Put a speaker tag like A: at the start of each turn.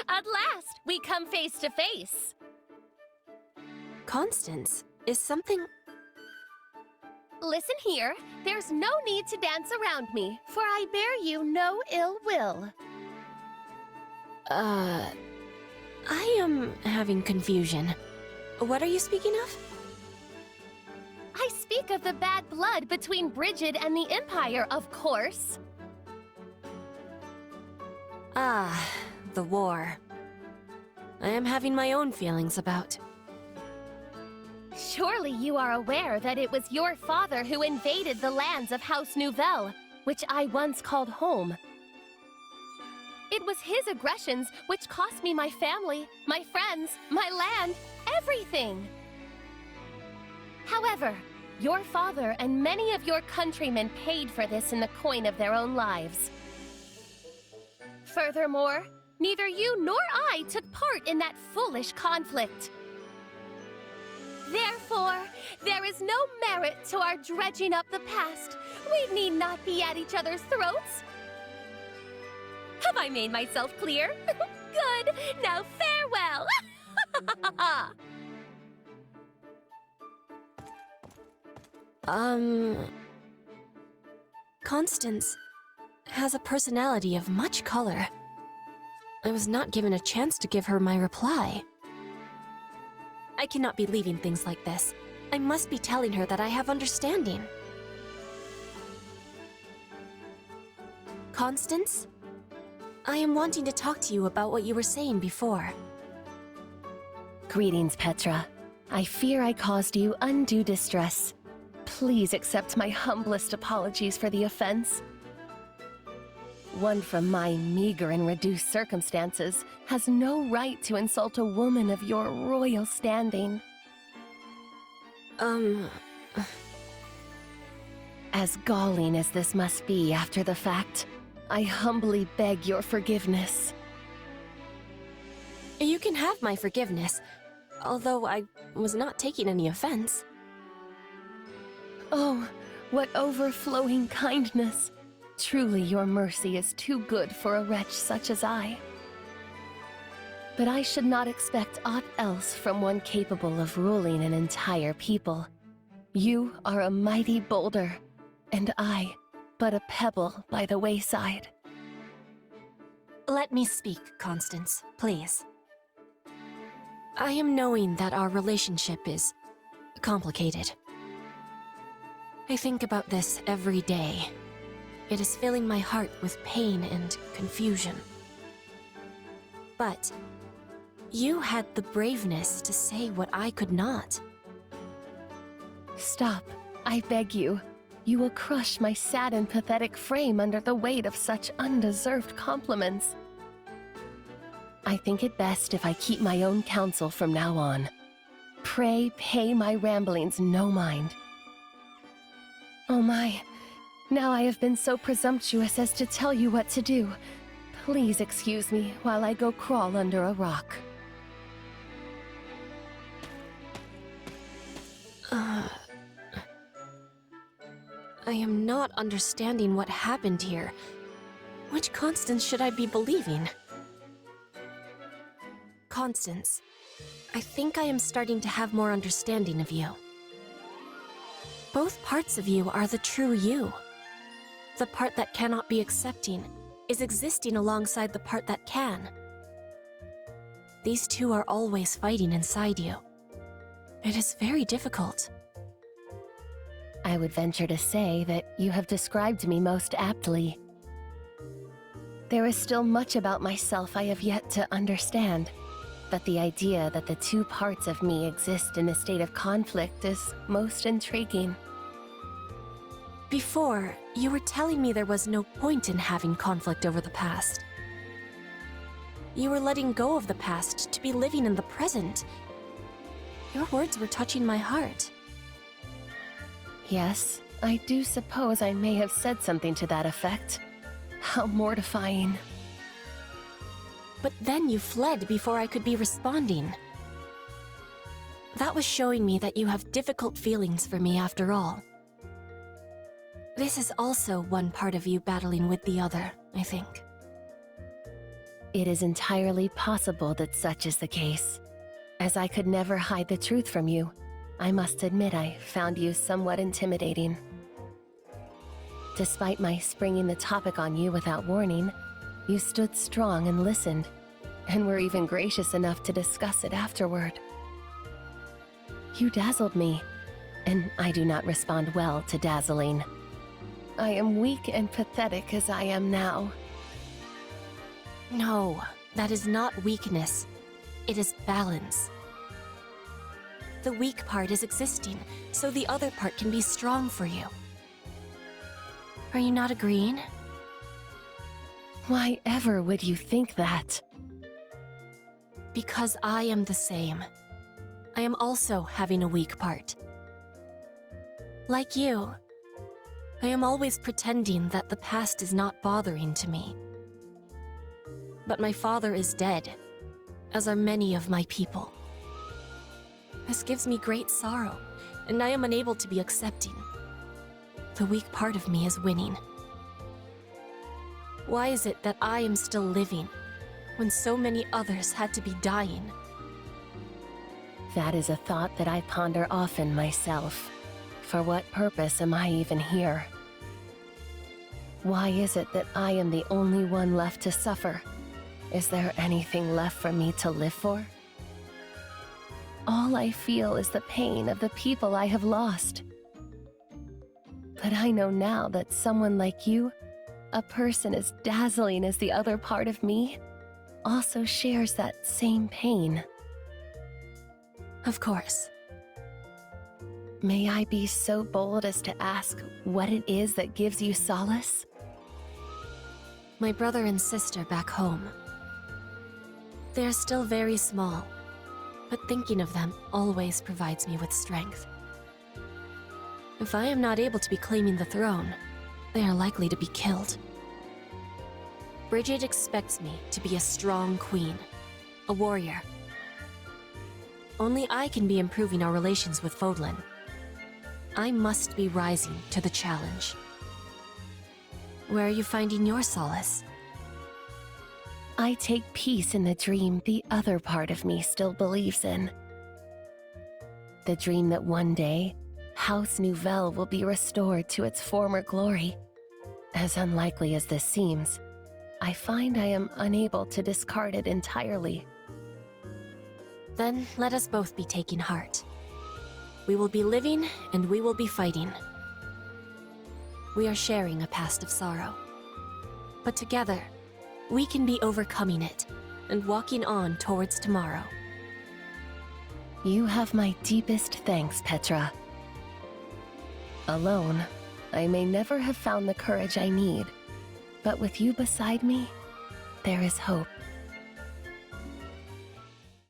A: At last, we come face to face.
B: Constance, is something...
A: Listen here, there's no need to dance around me, for I bear you no ill will.
B: I am having confusion. What are you speaking of?
A: I speak of the bad blood between Brigid and the Empire, of course.
B: Ah, the war. I am having my own feelings about.
A: Surely you are aware that it was your father who invaded the lands of House Nouvelle, which I once called home. It was his aggressions which cost me my family, my friends, my land, everything. However, your father and many of your countrymen paid for this in the coin of their own lives. Furthermore, neither you nor I took part in that foolish conflict. Therefore, there is no merit to our dredging up the past. We need not be at each other's throats. Have I made myself clear? Good. Now farewell.
B: Constance has a personality of much color. I was not given a chance to give her my reply. I cannot be leaving things like this. I must be telling her that I have understanding. Constance? I am wanting to talk to you about what you were saying before.
A: Greetings, Petra. I fear I caused you undue distress. Please accept my humblest apologies for the offense. One from my meager and reduced circumstances has no right to insult a woman of your royal standing. As galling as this must be after the fact, I humbly beg your forgiveness.
B: You can have my forgiveness, although I was not taking any offense.
A: Oh, what overflowing kindness! Truly, your mercy is too good for a wretch such as I. But I should not expect aught else from one capable of ruling an entire people. You are a mighty boulder, and I, but a pebble by the wayside.
B: Let me speak, Constance, please. I am knowing that our relationship is complicated. I think about this every day. It is filling my heart with pain and confusion. But you had the braveness to say what I could not.
A: Stop, I beg you. You will crush my sad and pathetic frame under the weight of such undeserved compliments. I think it best if I keep my own counsel from now on. Pray pay my ramblings no mind. Oh my, now I have been so presumptuous as to tell you what to do. Please excuse me while I go crawl under a rock.
B: I am not understanding what happened here. Which Constance should I be believing? Constance, I think I am starting to have more understanding of you. Both parts of you are the true you. The part that cannot be accepting is existing alongside the part that can. These two are always fighting inside you. It is very difficult.
A: I would venture to say that you have described me most aptly. There is still much about myself I have yet to understand, but the idea that the two parts of me exist in a state of conflict is most intriguing.
B: Before, you were telling me there was no point in having conflict over the past. You were letting go of the past to be living in the present. Your words were touching my heart.
A: Yes, I do suppose I may have said something to that effect. How mortifying.
B: But then you fled before I could be responding. That was showing me that you have difficult feelings for me after all. This is also one part of you battling with the other, I think.
A: It is entirely possible that such is the case. As I could never hide the truth from you, I must admit I found you somewhat intimidating. Despite my springing the topic on you without warning, you stood strong and listened, and were even gracious enough to discuss it afterward. You dazzled me, and I do not respond well to dazzling. I am weak and pathetic as I am now.
B: No, that is not weakness. It is balance. The weak part is existing, so the other part can be strong for you. Are you not agreeing?
A: Why ever would you think that?
B: Because I am the same. I am also having a weak part. Like you, I am always pretending that the past is not bothering to me. But my father is dead, as are many of my people. This gives me great sorrow, and I am unable to be accepting. The weak part of me is winning. Why is it that I am still living, when so many others had to be dying?
A: That is a thought that I ponder often myself. For what purpose am I even here? Why is it that I am the only one left to suffer? Is there anything left for me to live for? All I feel is the pain of the people I have lost. But I know now that someone like you, a person as dazzling as the other part of me, also shares that same pain.
B: Of course.
A: May I be so bold as to ask what it is that gives you solace?
B: My brother and sister back home. They are still very small, but thinking of them always provides me with strength. If I am not able to be claiming the throne, they are likely to be killed. Bridget expects me to be a strong queen, a warrior. Only I can be improving our relations with Fodlan. I must be rising to the challenge. Where are you finding your solace?
A: I take peace in the dream the other part of me still believes in. The dream that one day, House Nouvelle will be restored to its former glory. As unlikely as this seems, I find I am unable to discard it entirely.
B: Then let us both be taking heart. We will be living and we will be fighting. We are sharing a past of sorrow. But together, we can be overcoming it and walking on towards tomorrow.
A: You have my deepest thanks, Petra. Alone, I may never have found the courage I need, but with you beside me, there is hope.